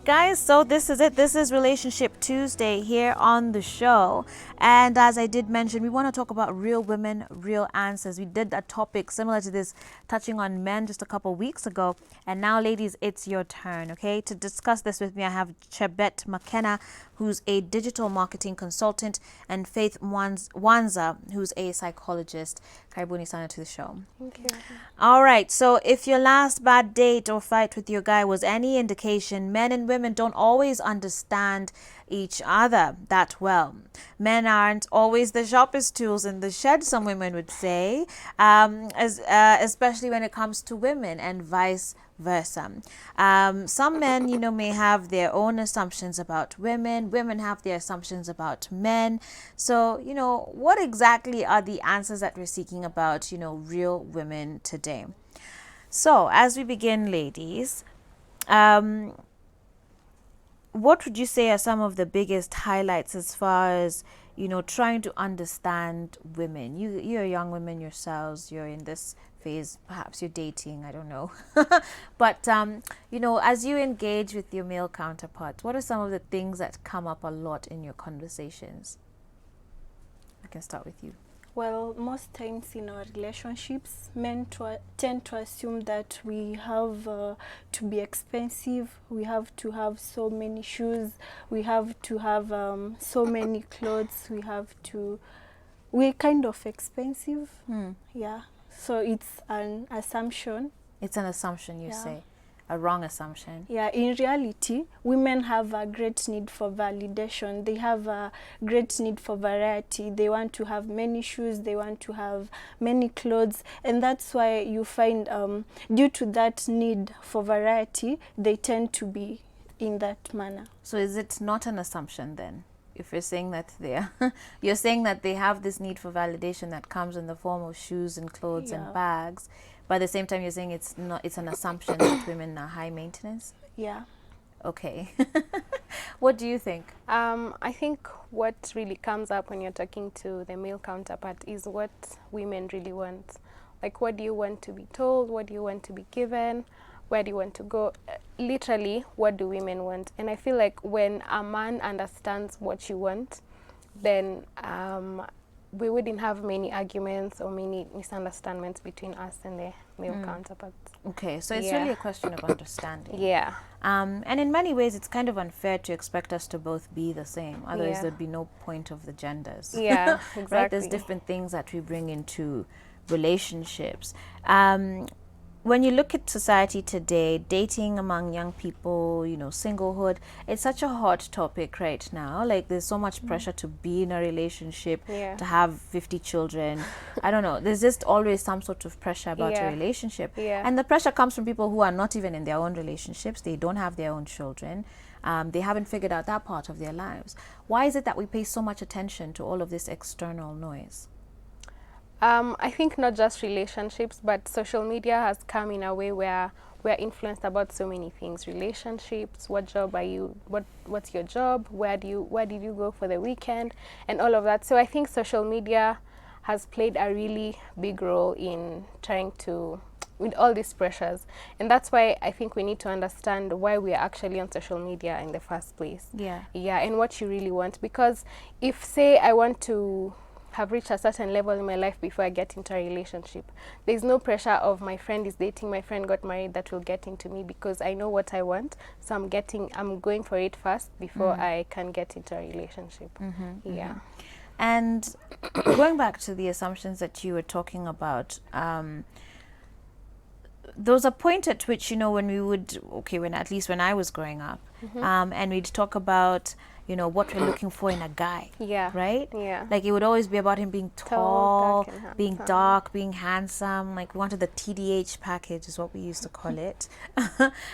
right, guys, so this is it. This is Relationship Tuesday here on the show. And as I did mention, we want to talk about real women, real answers. We did a topic similar to this, touching on men just a couple weeks ago. And now, ladies, it's your turn, okay? To discuss this with me, I have Chebet McKenna, who's a digital marketing consultant, and Faith Wanza, who's a psychologist. Karibuni sana to the show. Thank you. All right, so if your last bad date or fight with your guy was any indication, men and women don't always understand each other that well. Men aren't always the sharpest tools in the shed, some women would say, especially when it comes to women, and vice versa. Some men, may have their own assumptions about women. Women have their assumptions about men. So, what exactly are the answers that we're seeking about, real women today? So, as we begin, ladies, what would you say are some of the biggest highlights as far as, trying to understand women? You're young women yourselves. You're in this phase. Perhaps you're dating. I don't know. But, as you engage with your male counterparts, what are some of the things that come up a lot in your conversations? I can start with you. Well, most times in our relationships, men tend to assume that we have to be expensive, we have to have so many shoes, we have to have so many clothes, we're kind of expensive. Yeah, so it's an assumption. It's an assumption, you say. A wrong assumption. Yeah, in reality, women have a great need for validation. They have a great need for variety. They want to have many shoes. They want to have many clothes. And that's why you find, due to that need for variety, they tend to be in that manner. So is it not an assumption then? If you're saying that you're saying that they have this need for validation that comes in the form of shoes and clothes and bags, but at the same time you're saying it's an assumption that women are high maintenance? Yeah. Okay. What do you think? I think what really comes up when you're talking to the male counterpart is what women really want. Like, what do you want to be told? What do you want to be given? Where do you want to go? Literally, what do women want? And I feel like when a man understands what you want, then we wouldn't have many arguments or many misunderstandings between us and the male counterparts. Okay, so it's really a question of understanding. Yeah. And in many ways, it's kind of unfair to expect us to both be the same. Otherwise, there'd be no point of the genders. Yeah, exactly. Right? There's different things that we bring into relationships. When you look at society today, dating among young people, singlehood, it's such a hot topic right now. Like, there's so much pressure to be in a relationship, to have 50 children. I don't know. There's just always some sort of pressure about a relationship. Yeah. And the pressure comes from people who are not even in their own relationships. They don't have their own children. They haven't figured out that part of their lives. Why is it that we pay so much attention to all of this external noise? I think not just relationships, but social media has come in a way where we're influenced about so many things. Relationships, what job are you, what's your job, where did you go for the weekend, and all of that. So I think social media has played a really big role in trying to, with all these pressures. And that's why I think we need to understand why we are actually on social media in the first place. Yeah, and what you really want. Because if, say, I want to have reached a certain level in my life before I get into a relationship, there's no pressure of my friend is dating, my friend got married, that will get into me, because I know what I want. So I'm going for it first before I can get into a relationship. Yeah. And going back to the assumptions that you were talking about, there was a point at which, when we would, at least when I was growing up, and we'd talk about, what we're looking for in a guy. Yeah. Right? Yeah. Like, it would always be about him being tall, dark being dark, being handsome. Like, we wanted the TDH package is what we used to call it.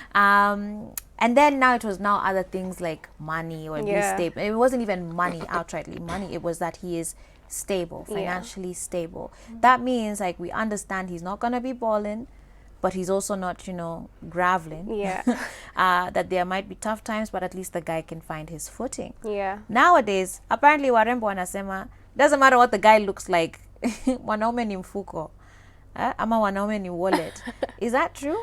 And then now it was other things like money or be stable. It wasn't even money outrightly money. It was that he is stable, financially stable. That means, like, we understand he's not going to be balling, but he's also not, graveling. Yeah. That there might be tough times, but at least the guy can find his footing. Yeah. Nowadays, apparently warembo wanasema, doesn't matter what the guy looks like, wanaume ni mfuko, ama wanaume ni wallet. Is that true?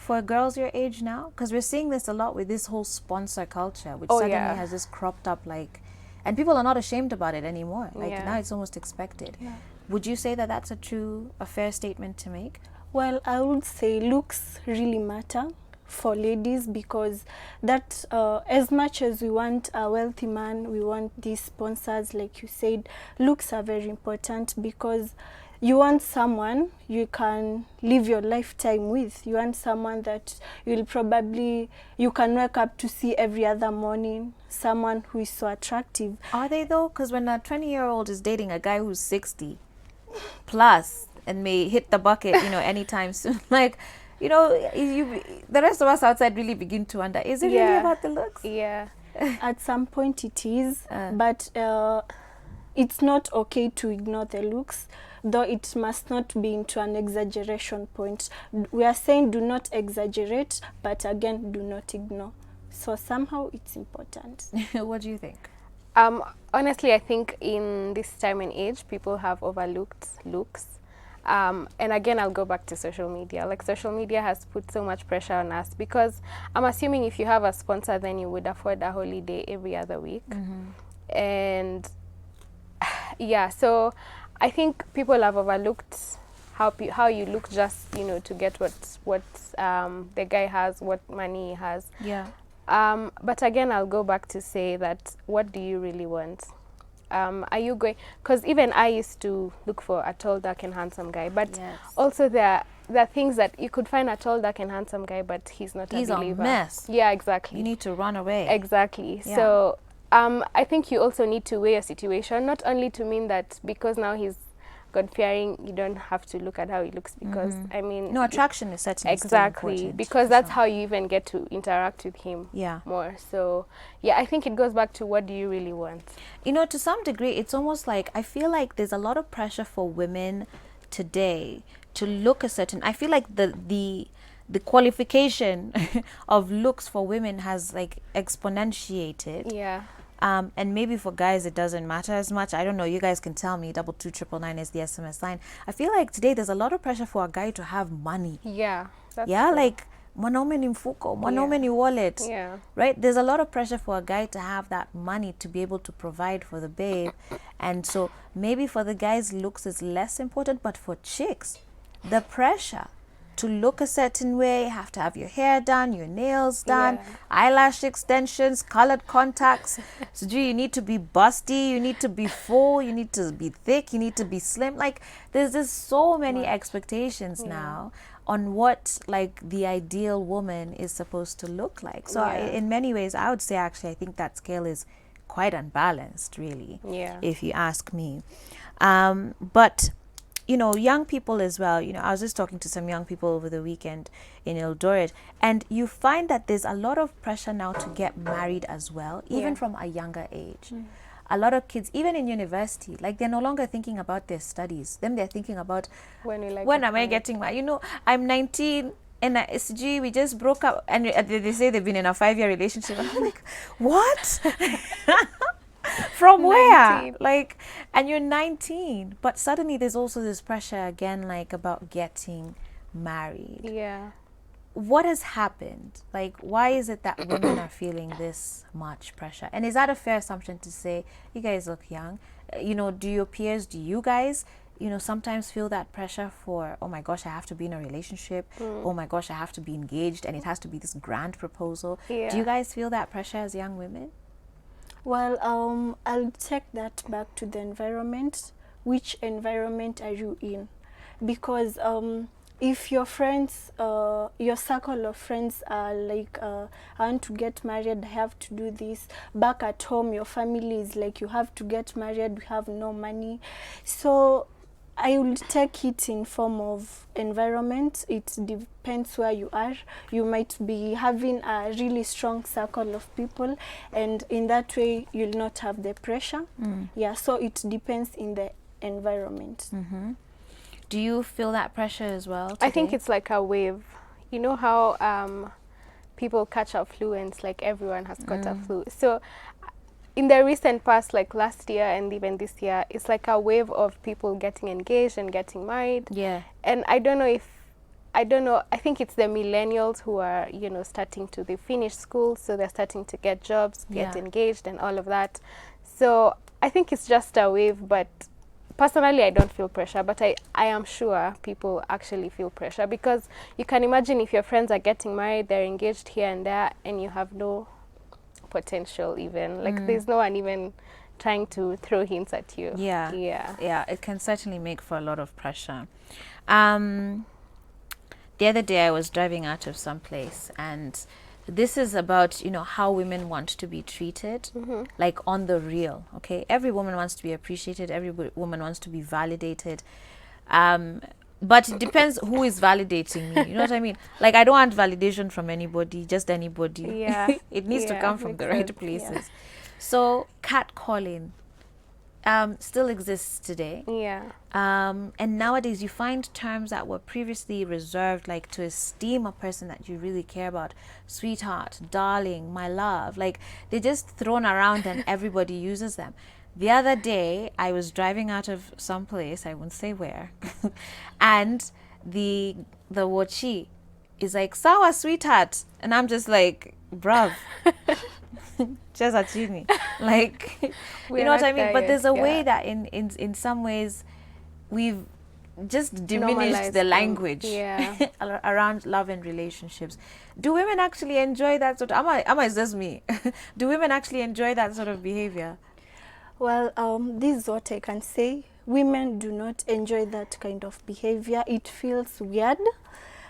for girls your age now? Because we're seeing this a lot with this whole sponsor culture, which Oh, suddenly yeah. has this cropped up like, and people are not ashamed about it anymore. Like Yeah. now it's almost expected. Yeah. Would you say that that's a fair statement to make? Well, I would say looks really matter for ladies, because that as much as we want a wealthy man, we want these sponsors, like you said, looks are very important, because you want someone you can live your lifetime with. You want someone that you can wake up to see every other morning, someone who is so attractive. Are they though? Because when a 20-year-old is dating a guy who's 60 plus and may hit the bucket, anytime soon, like, the rest of us outside really begin to wonder, is it really Yeah. about the looks? Yeah. At some point it is, Uh. but it's not okay to ignore the looks, though it must not be into an exaggeration point. We are saying do not exaggerate, but again, do not ignore. So somehow it's important. What do you think? Honestly, I think in this time and age, people have overlooked looks. And again, I'll go back to social media. Like, social media has put so much pressure on us, because I'm assuming if you have a sponsor, then you would afford a holiday every other week. And yeah, so I think people have overlooked how you look just, to get what the guy has, what money he has. Yeah. But again, I'll go back to say that, what do you really want? Are you going? Because even I used to look for a tall, dark, and handsome guy. But Yes. also there are things that you could find a tall, dark, and handsome guy, but he's not He's a a believer. mess. Yeah, exactly. You need to run away. Exactly. Yeah. So I think you also need to weigh a situation, not only to mean that because now he's God-fearing, you don't have to look at how he looks, because I mean, No, attraction is certainly still exactly, important, because for that's sure. how you even get to interact with him Yeah. more. So yeah, I think it goes back to, what do you really want? To some degree, it's almost like, I feel like there's a lot of pressure for women today to look a certain. I feel like the qualification of looks for women has like exponentiated. Yeah. And maybe for guys it doesn't matter as much. I don't know. You guys can tell me. 22999 is the SMS line. I feel like today there's a lot of pressure for a guy to have money. Yeah. That's Yeah, true. like mwanaume ni mfuko, mwanaume ni wallet. Yeah. Right? There's a lot of pressure for a guy to have that money to be able to provide for the babe. And so maybe for the guys, looks is less important, but for chicks, the pressure to look a certain way, have to have your hair done, your nails done, Yeah. eyelash extensions, colored contacts. So you need to be busty, you need to be full, you need to be thick, you need to be slim. Like, there's just so many expectations now on what like the ideal woman is supposed to look like. So in many ways, I would say actually I think that scale is quite unbalanced, really, Yeah. if you ask me. But young people as well, I was just talking to some young people over the weekend in Eldoret, and you find that there's a lot of pressure now to get married as well, even from a younger age. A lot of kids, even in university, like they're no longer thinking about their studies. Then they're thinking about, When when am I getting married? I'm 19 and SG, we just broke up, and they say they've been in a 5-year relationship. I'm like, what? From where? 19. Like, and you're 19, but suddenly there's also this pressure again, like about getting married. Yeah. What has happened? Like, why is it that women are feeling this much pressure? And is that a fair assumption to say, you guys look young? Do your peers, do you guys, sometimes feel that pressure for, oh my gosh, I have to be in a relationship. Oh my gosh, I have to be engaged, and it has to be this grand proposal. Yeah. Do you guys feel that pressure as young women? Well, I'll take that back to the environment. Which environment are you in? Because if your friends, your circle of friends are like, I want to get married, I have to do this. Back at home, your family is like, you have to get married, we have no money. So I will take it in form of environment. It depends where you are. You might be having a really strong circle of people, and in that way you'll not have the pressure. Yeah, so it depends in the environment. Do you feel that pressure as well I think today? it's like a wave. You know how people catch a flu, and it's like everyone has got a flu. So in the recent past, like last year and even this year, it's like a wave of people getting engaged and getting married. Yeah. And I don't know if I don't know, I think it's the millennials who are, you know, starting to, they finish school, so they're starting to get jobs, get Yeah. engaged and all of that. So I think it's just a wave, but personally I don't feel pressure, but I am sure people actually feel pressure, because you can imagine if your friends are getting married, they're engaged here and there, and you have no potential even. Like there's no one even trying to throw hints at you. Yeah. Yeah. Yeah, it can certainly make for a lot of pressure. The other day I was driving out of some place, and this is about, you know, how women want to be treated, like on the real. Okay, every woman wants to be appreciated, every woman wants to be validated, but it depends who is validating me, you know what I mean? Like, I don't want validation from anybody, just anybody. Yeah. It needs to Yeah, come from makes the right sense. places. So catcalling still exists today. Yeah. And nowadays you find terms that were previously reserved, like to esteem a person that you really care about: sweetheart, darling, my love. Like, they're just thrown around and everybody uses them. The other day I was driving out of some place, I won't say where, and the wochi is like, "Sawa, sweetheart," and I'm just like, bruv. Just at uni, like, you We're know what not I mean? there But there's a yet, way yeah. that in some ways we've just diminished Normalized the them, language yeah. around love and relationships. Do women actually enjoy that sort of, am I just me? Do women actually enjoy that sort of behavior? Well, this is what I can say. Women do not enjoy that kind of behavior. It feels weird.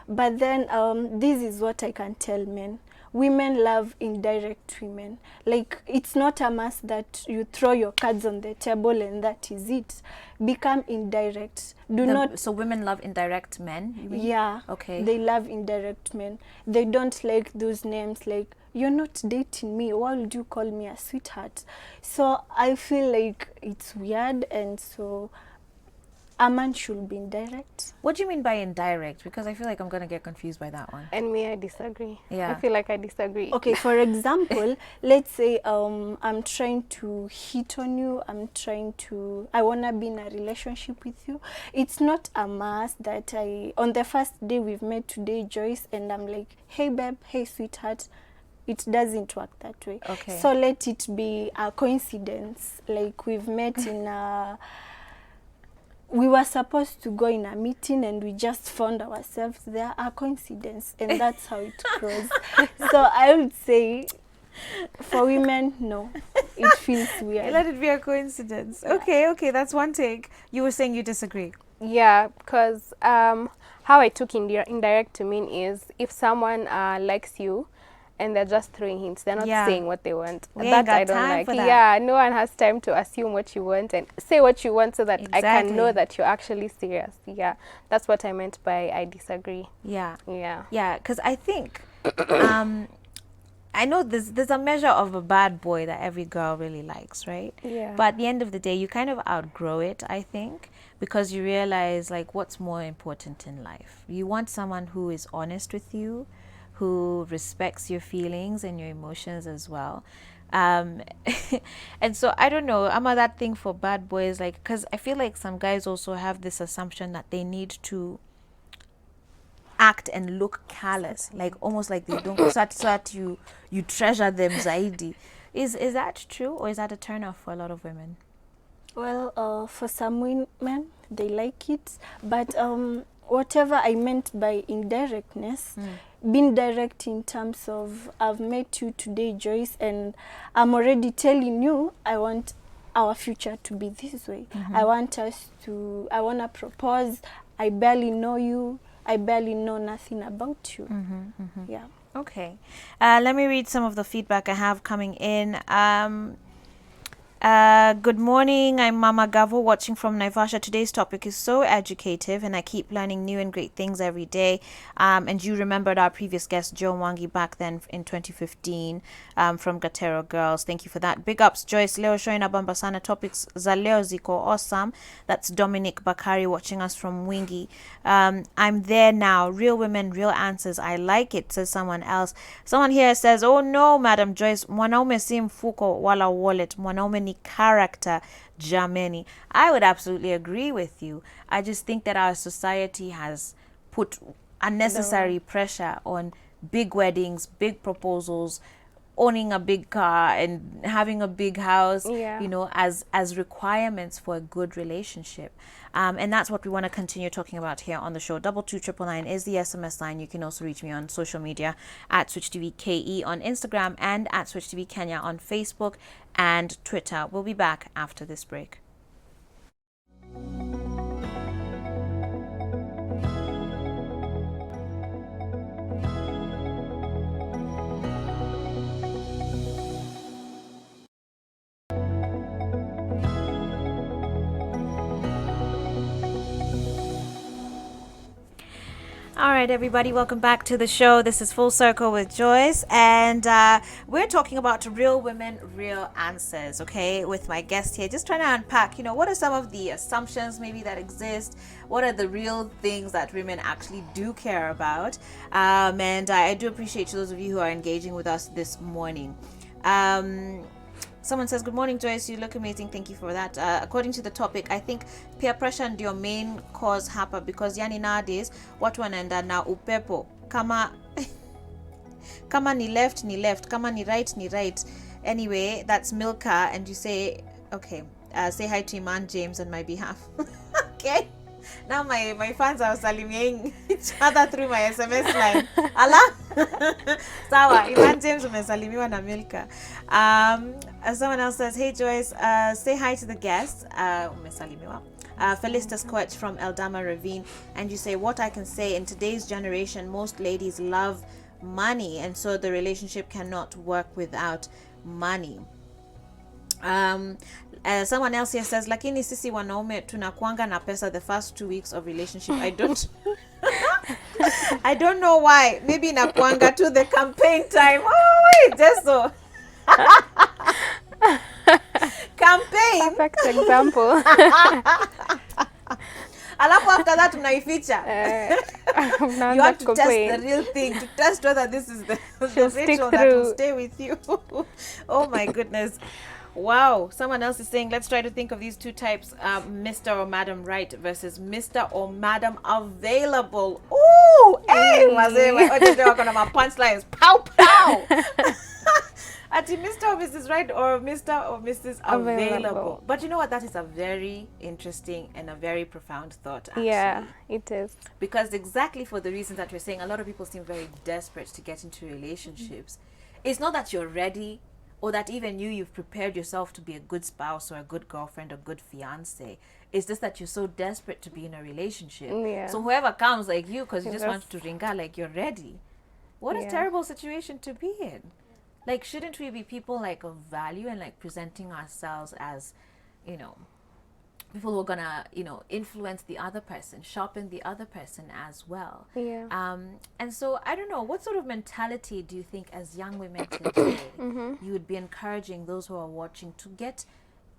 But then this is what I can tell men. Women love indirect women. Like, it's not a must that you throw your cards on the table and that is it. Become indirect. So women love indirect men, you mean? Yeah. Okay. They love indirect men. They don't like those names like, "You're not dating me. Why would you call me a sweetheart?" So I feel like it's weird, and so a man should be indirect. What do you mean by indirect? Because I feel like I'm going to get confused by that one. And me, I disagree. Yeah. I feel like I disagree. Okay, for example, let's say I'm trying to hit on you. I want to be in a relationship with you. It's not a must that on the first day we've met today, Joyce, and I'm like, "Hey babe, hey sweetheart." It doesn't work that way. Okay. So let it be a coincidence. Like, we've met we were supposed to go in a meeting and we just found ourselves there, a coincidence, and that's how it goes. So I would say for women, no, it feels weird. Let it be a coincidence. Okay, that's one take. You were saying you disagree. Yeah, because how I took indirect to mean is if someone likes you and they're just throwing hints, they're not Yeah. saying what they want. We ain't got I don't time like. for that. Yeah, no one has time to assume what you want and say what you want so that I Exactly. can know that you're actually serious. Yeah, that's what I meant by I disagree. Yeah. Yeah. Yeah, because I think I know there's a measure of a bad boy that every girl really likes, right? Yeah. But at the end of the day, you kind of outgrow it, I think, because you realize, like, what's more important in life. You want someone who is honest with you, who respects your feelings and your emotions as well. And so I don't know, I'm that thing for bad boys, like, because I feel like some guys also have this assumption that they need to act and look callous, like almost like they don't so that you treasure them zaidi. Is that true, or is that a turn off for a lot of women? Well, for some women, they like it, but whatever I meant by indirectness, being direct in terms of, I've met you today, Joyce, and I'm already telling you I want our future to be this way. I want to propose. I barely know you. I barely know nothing about you. Yeah. Okay. Let me read some of the feedback I have coming in. Good morning, I'm Mama Gavo watching from Naivasha. Today's topic is so educative and I keep learning new and great things every day. And you remembered our previous guest, Joe Mwangi, back then in 2015 from Gatero Girls. Thank you for that. Big ups, Joyce. Leo showing Abamba Sana. Topics za leo ziko awesome. That's Dominic Bakari watching us from Wingi. I'm there now. Real women, real answers. I like it, says someone else. Someone here says, oh no, Madam Joyce, mwanaume si mfuko wala wallet. Mwanaume ni character, jameni. I would absolutely agree with you. I just think that our society has put unnecessary pressure on big weddings, big proposals, owning a big car and having a big house, Yeah. you know, as requirements for a good relationship. And that's what we want to continue talking about here on the show. 22999 is the SMS line. You can also reach me on social media at SwitchTVKE on Instagram and at SwitchTV Kenya on Facebook and Twitter. We'll be back after this break. All right, everybody, welcome back to the show. This is Full Circle with Joyce, and we're talking about real women, real answers, okay, with my guest here, just trying to unpack, you know, what are some of the assumptions maybe that exist, what are the real things that women actually do care about, and I do appreciate those of you who are engaging with us this morning. Someone says, good morning, Joyce. You look amazing. Thank you for that. According to the topic, I think peer pressure ndio main cause hapa, because yani nowadays watu wanaenda na upepo kama kama ni left, kama ni right. Anyway, that's Milka, and you say, okay, say hi to Iman James on my behalf. Okay. Now my fans are salimiating each other through my SMS line. Allah. Sawa, Iman James umesalimiwa na Milka. Someone else says, hey Joyce, say hi to the guests. Umesalimiwa. Felicitas Coach from Eldama Ravine, and you say, what I can say, in today's generation, most ladies love money, and so the relationship cannot work without money. Someone else here says, lakini sisi wanaume tunakuanga na pesa the first 2 weeks of relationship. I don't know why. Maybe nakuanga to the campaign time. Oh wait, just so campaign. Perfect example. Alafu after that unaificha. You have to test the real thing, to test whether this is the ritual that will stay with you. Oh my goodness. Wow. Someone else is saying, let's try to think of these two types, Mr. or Madam Right versus Mr. or Madam Available. Ooh, hey, my punchlines. Pow, pow. Ati Mr. or Mrs. Right or Mr. or Mrs. Available. But you know what? That is a very interesting and a very profound thought, actually. Yeah, it is. Because exactly for the reasons that we're saying, a lot of people seem very desperate to get into relationships. It's not that you're ready, or that even you've prepared yourself to be a good spouse or a good girlfriend or good fiance. It's just that you're so desperate to be in a relationship. Yeah. So whoever comes like you, because you just want to ringa, like you're ready. What a terrible situation to be in. Like, shouldn't we be people like of value and like presenting ourselves as, you know, people who are gonna, you know, influence the other person, sharpen the other person as well. Yeah. And so I don't know, what sort of mentality do you think as young women today you would be encouraging those who are watching to get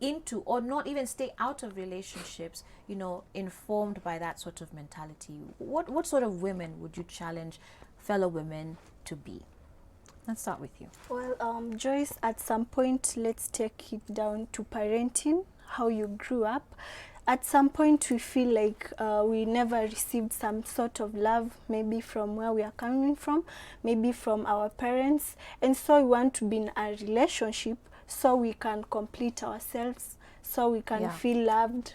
into, or not even stay out of relationships, you know, informed by that sort of mentality? What sort of women would you challenge fellow women to be? Let's start with you. Well, Joyce, at some point, let's take it down to parenting, how you grew up. At some point, we feel like we never received some sort of love, maybe from where we are coming from, maybe from our parents. And so we want to be in a relationship so we can complete ourselves, so we can feel loved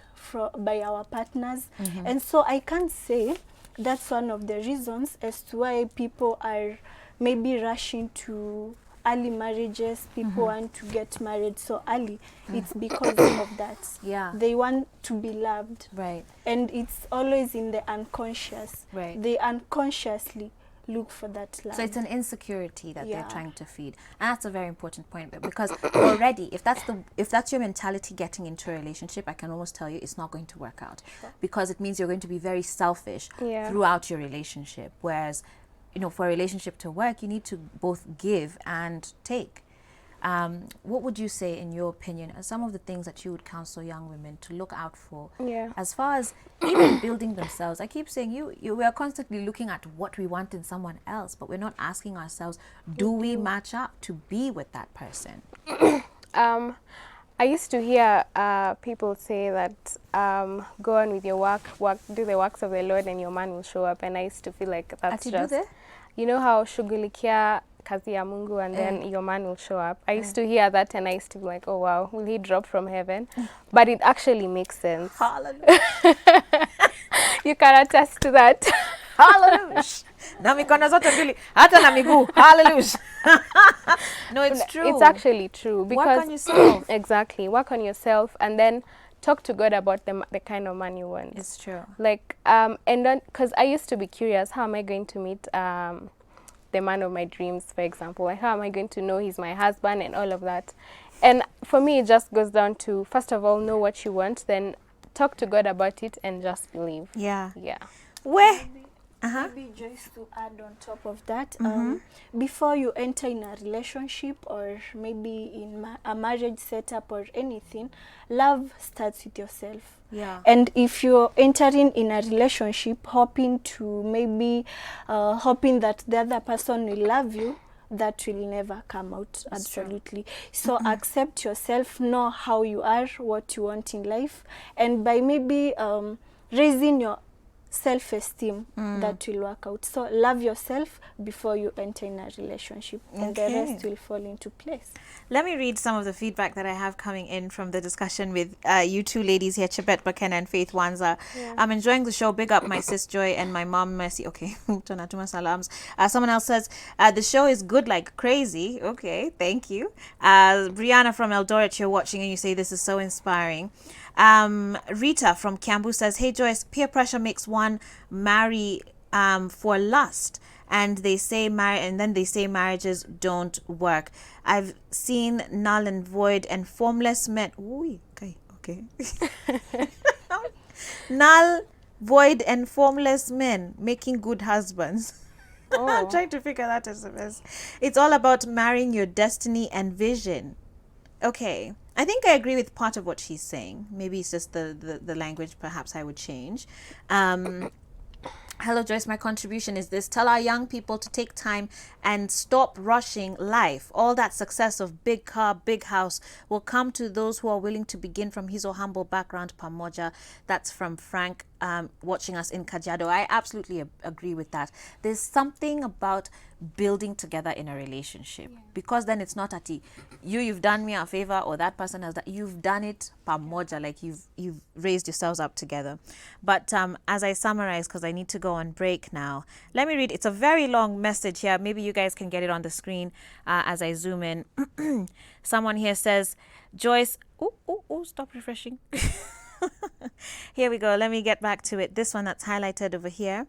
by our partners. And so I can say that's one of the reasons as to why people are maybe rushing to early marriages. People want to get married so early. It's because of that. Yeah. They want to be loved. Right. And it's always in the unconscious. Right. They unconsciously look for that love. So it's an insecurity that they're trying to feed. And that's a very important point, because already, if that's your mentality getting into a relationship, I can almost tell you it's not going to work out. Because it means you're going to be very selfish throughout your relationship. Whereas, you know, for a relationship to work, you need to both give and take. What would you say, in your opinion, are some of the things that you would counsel young women to look out for as far as even building themselves? I keep saying we are constantly looking at what we want in someone else, but we're not asking ourselves, do we match up to be with that person? I used to hear people say that go on with your work, do the works of the Lord, and your man will show up. And I used to feel like that's Ati just, do the? you know how shughulikia kazi ya Mungu and then your man will show up. I used to hear that and I used to be like, oh wow, will he drop from heaven? But it actually makes sense. Hallelujah. You can attest to that. Hallelujah. Na mikono zote mbili, hata na miguu. Hallelujah. No, it's true. It's actually true. Because Work on yourself. Exactly. Work on yourself and then talk to God about the kind of man you want. It's true. Like, and then, because I used to be curious, how am I going to meet the man of my dreams, for example? Like, how am I going to know he's my husband and all of that? And for me, it just goes down to, first of all, know what you want, then talk to God about it and just believe. Yeah. Yeah. Where? Maybe just to add on top of that, before you enter in a relationship or maybe in a marriage setup or anything, love starts with yourself. Yeah. And if you're entering in a relationship hoping to maybe hoping that the other person will love you, that will never come out. Absolutely. So accept yourself, know how you are, what you want in life, and by maybe raising your self-esteem, that will work out. So love yourself before you enter in a relationship, and the rest will fall into place. Let me read some of the feedback that I have coming in from the discussion with you two ladies here, Chebet McKenna and Faith Wanza. I'm enjoying the show. Big up my sis Joy and my mom Mercy. Okay, Tonatuma salams. Someone else says the show is good like crazy. Okay, thank you. Brianna from Eldoret, you're watching and you say this is so inspiring. Rita from Kiambu says, hey Joyce, peer pressure makes one marry for lust, and they say marriages don't work. I've seen null and void and formless men. Ooh, okay. Null, void and formless men making good husbands. I'm trying to figure that SMS. It's all about marrying your destiny and vision. Okay, I think I agree with part of what she's saying. Maybe it's just the language perhaps I would change. Hello Joyce, my contribution is this: tell our young people to take time and stop rushing life. All that success of big car, big house will come to those who are willing to begin from his or humble background. Pamoja. That's from Frank, watching us in Kajiado. I absolutely agree with that. There's something about building together in a relationship, because then it's not at you've done me a favor or that person has that. You've done it pamoja, like you've raised yourselves up together. But as I summarize, because I need to go on break now, let me read. It's a very long message here. Maybe you guys can get it on the screen as I zoom in. Someone here says, Joyce, stop refreshing. Here we go. Let me get back to it. This one that's highlighted over here.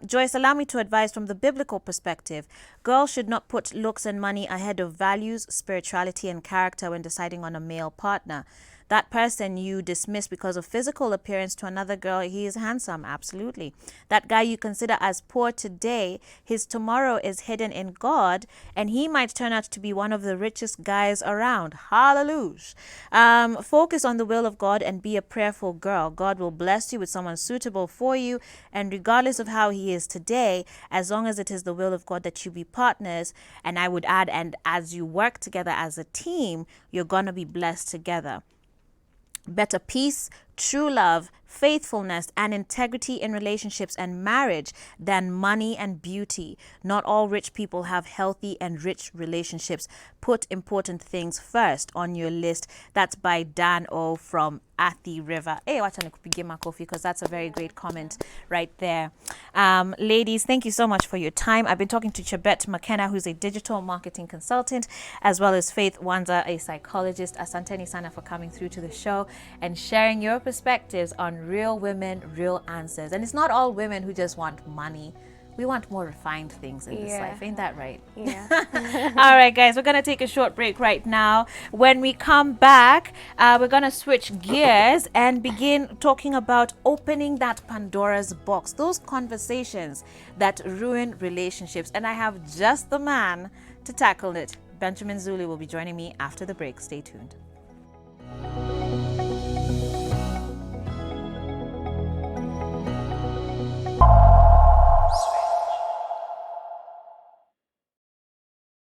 Joyce, allow me to advise from the biblical perspective. Girls should not put looks and money ahead of values, spirituality, and character when deciding on a male partner. That person you dismiss because of physical appearance to another girl, he is handsome, absolutely. That guy you consider as poor today, his tomorrow is hidden in God, and he might turn out to be one of the richest guys around. Hallelujah. Focus on the will of God and be a prayerful girl. God will bless you with someone suitable for you, and regardless of how he is today, as long as it is the will of God that you be partners, and I would add, and as you work together as a team, you're going to be blessed together. Better peace, true love, faithfulness, and integrity in relationships and marriage than money and beauty. Not all rich people have healthy and rich relationships. Put important things first on your list. That's by Dan O from Athi River. Hey, wacha nikupigie makofi, because that's a very great comment right there. Ladies, thank you so much for your time. I've been talking to Chebet McKenna, who's a digital marketing consultant, as well as Faith Wanza, a psychologist. Asanteni sana for coming through to the show and sharing your perspectives on real women, real answers. And it's not all women who just want money. We want more refined things in this life. Ain't that right? Yeah. All right, guys, we're going to take a short break right now. When we come back, we're going to switch gears and begin talking about opening that Pandora's box, those conversations that ruin relationships. And I have just the man to tackle it. Benjamin Zuli will be joining me after the break. Stay tuned.